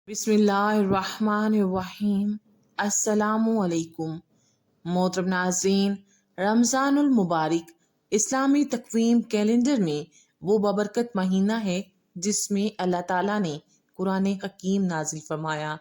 बिस्मिल्लाहिर्रहमानिर्रहीम। अस्सलामुअलैकुम। मोहतरम नाज़रीन, रमज़ानुल मुबारक इस्लामी तक़वीम कैलेंडर में वो बबरकत महीना है जिसमें अल्लाह ताला ने कुरान हकीम नाजिल फरमाया।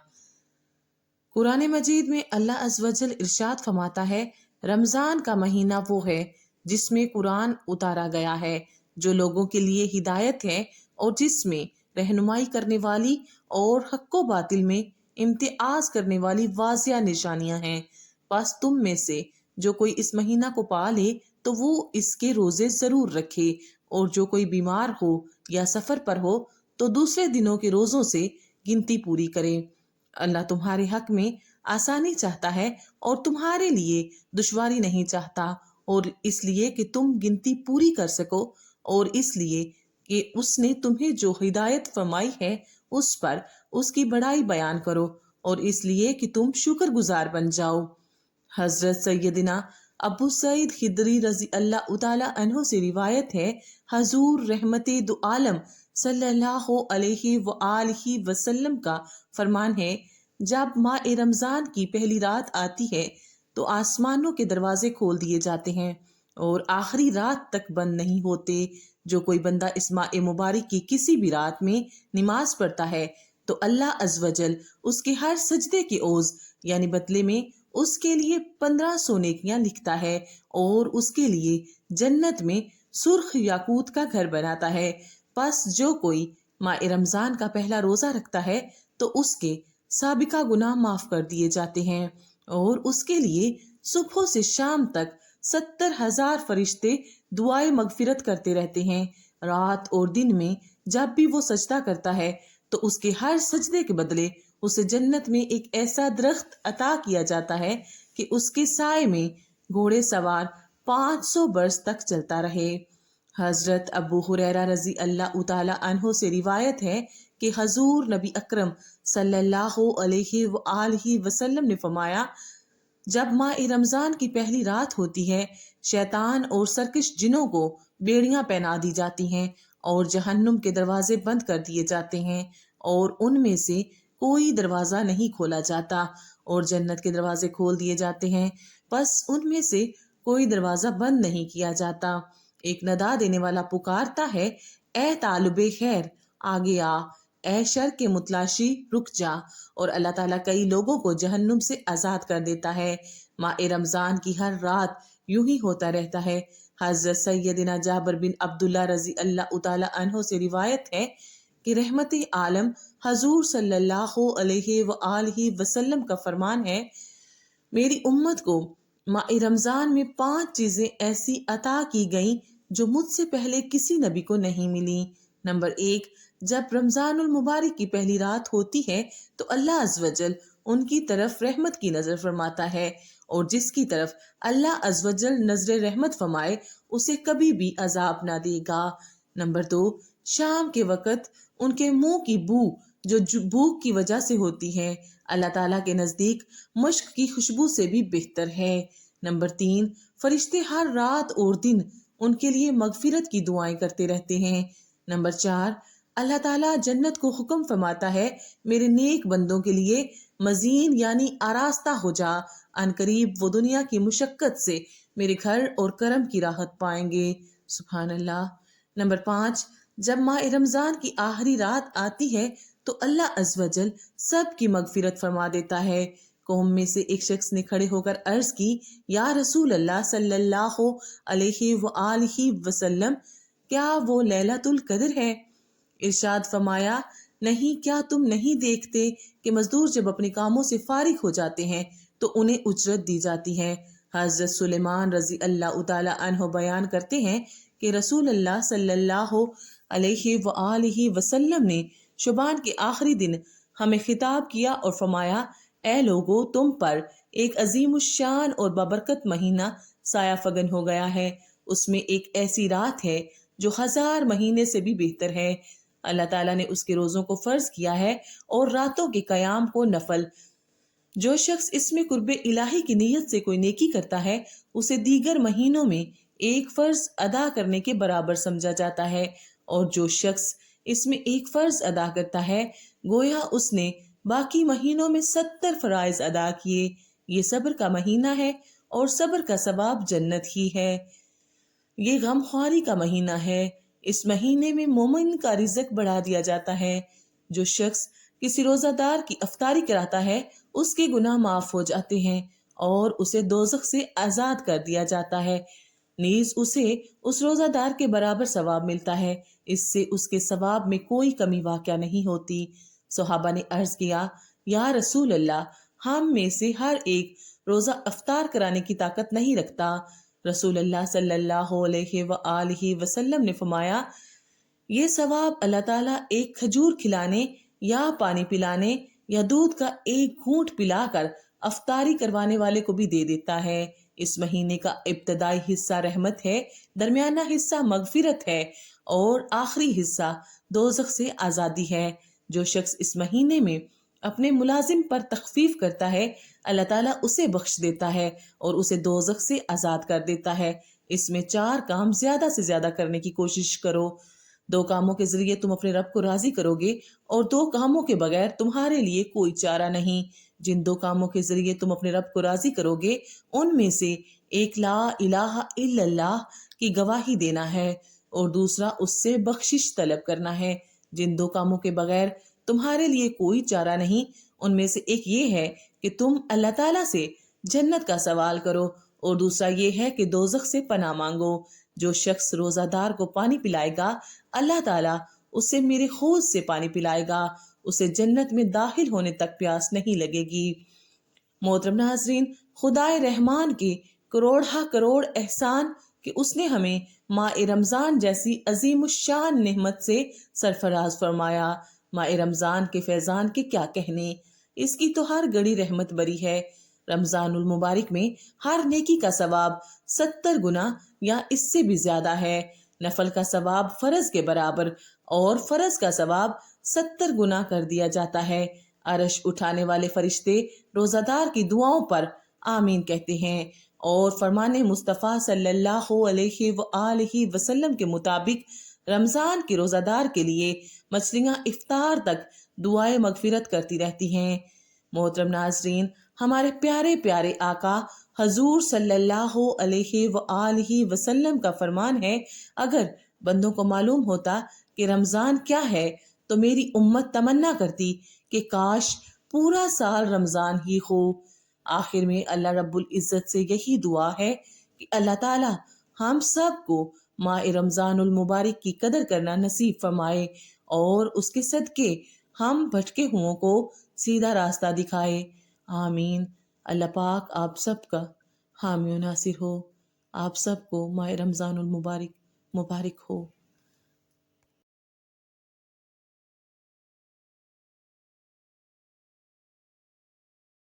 कुरान मजीद में अल्लाह अज़्ज़वजल इरशाद फरमाता है, रमज़ान का महीना वो है जिसमें कुरान उतारा गया है, जो लोगों के लिए हिदायत है और जिसमें रहनुमाई करने वाली और हक़ व बातिल में इम्तियाज करने वाली वाज़िया निशानियां हैं। बस तुम में से जो कोई इस महीना को पा ले तो वो इसके रोजे जरूर रखे, और जो कोई बीमार हो या सफर पर हो तो दूसरे दिनों के रोजों से गिनती पूरी करे। अल्लाह तुम्हारे हक में आसानी चाहता है और तुम्हारे लिए दुश्वारी नहीं चाहता, और इसलिए कि तुम गिनती पूरी कर सको, और इसलिए कि उसने तुम्हें जो हिदायत फरमाई है उस पर उसकी बड़ाई बयान करो, और इसलिए कि तुम शुक्रगुजार बन जाओ। हजरत सैयदना अबू सईद खिदरी रजी अल्लाह ताला अन्हो से रिवायत है, हजूर रहमते दो आलम सल्लल्लाहु अलैहि व आलिहि वसल्लम का फरमान है, जब माह रमजान की पहली रात आती है तो आसमानों के दरवाजे खोल दिए जाते हैं और आखिरी रात तक बंद नहीं होते। जो कोई बंदा इस माह मुबारक की किसी भी रात में नमाज पढ़ता है तो अल्लाह अज़्वजल उसके हर सजदे के ओज यानी बदले में उसके लिए 1500 नेकियां लिखता है और उसके लिए जन्नत में सुर्ख याकूत का घर बनाता है। बस जो कोई माह रमजान का पहला रोजा रखता है तो उसके साबिका गुनाह माफ कर दिए जाते हैं, और उसके लिए सुबह से शाम तक 70,000 फरिश्ते दुआए मगफिरत करते रहते हैं। रात और दिन में जब भी वो सजदा करता है तो उसके हर सजदे के बदले उसे जन्नत में एक ऐसा दरख्त अता किया जाता है कि उसके साए में घोड़े सवार 500 बरस तक चलता रहे। हजरत अबू हुरैरा रजी अल्लाह ताला अन्हो से रिवायत है कि हजूर नबी अकरम सल्लल्लाहु अलैहि व आलिहि वसल्लम ने फरमाया, जब माह रमजान की पहली रात होती है शैतान और सरकश जिनों को बेड़ियां पहना दी जाती हैं और जहन्नुम के दरवाजे बंद कर दिए जाते हैं और उनमें से कोई दरवाजा नहीं खोला जाता, और जन्नत के दरवाजे खोल दिए जाते हैं, बस उनमें से कोई दरवाजा बंद नहीं किया जाता। एक नदा देने वाला पुकारता है, ए तालुबे खैर आगे आ, ए शर के मुतलाशी रुक जा, और अल्लाह ताला कई लोगों को जहन्नुम से आजाद कर देता है। माह रमजान की हर रात यूं ही होता रहता है। हजरत सैयदना जाबिर बिन अब्दुल्ला रजी अल्लाह ताला अन्हो से रिवायत है कि रहमत आलम हजूर सल्लल्लाहु अलैहि व आलिहि वसल्लम का फरमान है, मेरी उम्मत को माह रमजान में 5 चीजें ऐसी अता की गईं जो मुझसे पहले किसी नबी को नहीं मिली। नंबर 1, जब रमजानुल मुबारक की पहली रात होती है तो अल्लाह अज़्वजल उनकी तरफ रहमत की नजर फरमाता है, और जिसकी तरफ अल्लाह अज़्वजल नजर रहमत फरमाए उसे कभी भी अजाब ना देगा। नंबर 2, शाम के वक़्त उनके मुंह की बू जो भूख की वजह से होती है अल्लाह ताला के नजदीक मुश्क की खुशबू से भी बेहतर है। नंबर 3, फरिश्ते हर रात और दिन उनके लिए मगफिरत की दुआएं करते रहते हैं। नंबर 4, अल्लाह ताला जन्नत को हुक्म फरमाता है, मेरे नेक बंदों के लिए मजीन यानी आरास्ता हो जा, अनकरीब वो दुनिया की मुशक्कत से मेरे घर और करम की राहत पाएंगे। सुभान अल्लाह। नंबर 5, जब माह रमजान की आखिरी रात आती है तो अल्लाह अज़्वजल सब की मगफिरत फरमा देता है। कौम में से एक शख्स ने खड़े होकर अर्ज की, या रसूल अल्लाह सल्लल्लाहु अलैहि व आलिहि वसल्लम, क्या वो लैलतुल कद्र है? इरशाद फरमाया, नहीं, क्या तुम नहीं देखते कि मजदूर जब अपने कामों से फारिग हो जाते हैं तो उन्हें उजरत दी जाती है। हजरत सुलेमान रजी अल्लाह ताला अन्हो बयान करते हैं कि रसूल अल्लाह सल्लल्लाहु अलैहि व आलिहि वसल्लम ने शुबान के आखिरी दिन हमें खिताब किया और फरमाया, ए लोगो, तुम पर एक अजीमुशान और बाबरकत महीना साया फगन हो गया है। उसमें एक ऐसी रात है जो 1000 महीने से भी बेहतर है। अल्लाह ताला ने उसके रोजों को फर्ज किया है और रातों के कयाम को नफल। जो शख्स इसमें कुर्बे इलाही की नीयत से कोई नेकी करता है उसे दीगर महीनों में एक फर्ज अदा करने के बराबर समझा जाता है, और जो शख्स इसमें एक फर्ज अदा करता है गोया उसने باقی مہینوں میں 70 فرائض ادا کیے۔ یہ صبر کا مہینہ ہے اور صبر کا ثواب جنت ہی ہے۔ یہ غم خواری کا مہینہ ہے۔ اس مہینے میں مومن کا رزق بڑھا دیا جاتا ہے۔ جو شخص کسی روزہ دار کی افطاری کراتا ہے اس کے گناہ معاف ہو جاتے ہیں اور اسے دوزخ سے آزاد کر دیا جاتا ہے، نیز اسے اس روزہ دار کے برابر ثواب ملتا ہے۔ اس سے اس کے ثواب میں کوئی کمی واقع نہیں ہوتی۔ صحابہ نے عرض کیا، یا رسول اللہ، ہم میں سے ہر ایک روزہ افطار کرانے کی طاقت نہیں رکھتا۔ رسول اللہ صلی اللہ علیہ وآلہ وسلم نے فرمایا، یہ ثواب اللہ تعالیٰ ایک کھجور کھلانے یا پانی پلانے یا دودھ کا ایک گھونٹ پلا کر افطاری کروانے والے کو بھی دے دیتا ہے۔ اس مہینے کا ابتدائی حصہ رحمت ہے، درمیانہ حصہ مغفرت ہے اور آخری حصہ دوزخ سے آزادی ہے۔ جو شخص اس مہینے میں اپنے ملازم پر تخفیف کرتا ہے اللہ تعالیٰ اسے بخش دیتا ہے اور اسے دوزخ سے آزاد کر دیتا ہے۔ اس میں 4 کام زیادہ سے زیادہ کرنے کی کوشش کرو۔ 2 کاموں کے ذریعے تم اپنے رب کو راضی کرو گے اور 2 کاموں کے بغیر تمہارے لیے کوئی چارہ نہیں۔ جن 2 کاموں کے ذریعے تم اپنے رب کو راضی کرو گے ان میں سے ایک لا الہ الا اللہ کی گواہی دینا ہے اور دوسرا اس سے بخشش طلب کرنا ہے۔ جن 2 کاموں کے بغیر تمہارے لیے کوئی چارہ نہیں ان میں سے ایک یہ ہے کہ تم اللہ تعالیٰ سے جنت کا سوال کرو اور دوسرا یہ ہے کہ دوزخ سے پناہ مانگو۔ جو شخص روزہ دار کو پانی پلائے گا اللہ تعالیٰ اسے میرے حوض سے پانی پلائے گا، اسے جنت میں داخل ہونے تک پیاس نہیں لگے گی۔ محترم ناظرین، خدائے رحمان کے کروڑہ کروڑ احسان کہ اس نے ہمیں ماہ رمضان جیسی عظیم الشان نعمت سے سرفراز فرمایا۔ ماہ رمضان کے فیضان کے کیا کہنے، اس کی تو ہر گھڑی رحمت بری ہے۔ رمضان المبارک میں ہر نیکی کا ثواب 70 گنا یا اس سے بھی زیادہ ہے۔ نفل کا ثواب فرض کے برابر اور فرض کا ثواب 70 گنا کر دیا جاتا ہے۔ عرش اٹھانے والے فرشتے روزہ دار کی دعاؤں پر آمین کہتے ہیں اور فرمان مصطفیٰ صلی اللہ علیہ وآلہ وسلم کے مطابق رمضان کے روزہ دار کے لیے مچھلیاں افطار تک دعائیں مغفرت کرتی رہتی ہیں۔ محترم ناظرین، ہمارے پیارے پیارے آقا حضور صلی اللہ علیہ وآلہ وسلم کا فرمان ہے، اگر بندوں کو معلوم ہوتا کہ رمضان کیا ہے تو میری امت تمنا کرتی کہ کاش پورا سال رمضان ہی ہو۔ آخر میں اللہ رب العزت سے یہی دعا ہے کہ اللہ تعالی ہم سب کو ماہ رمضان المبارک کی قدر کرنا نصیب فرمائے اور اس کے صدقے ہم بھٹکے ہوں کو سیدھا راستہ دکھائے۔ آمین۔ اللہ پاک آپ سب کا حامی و ناصر ہو۔ آپ سب کو ماہ رمضان المبارک مبارک ہو۔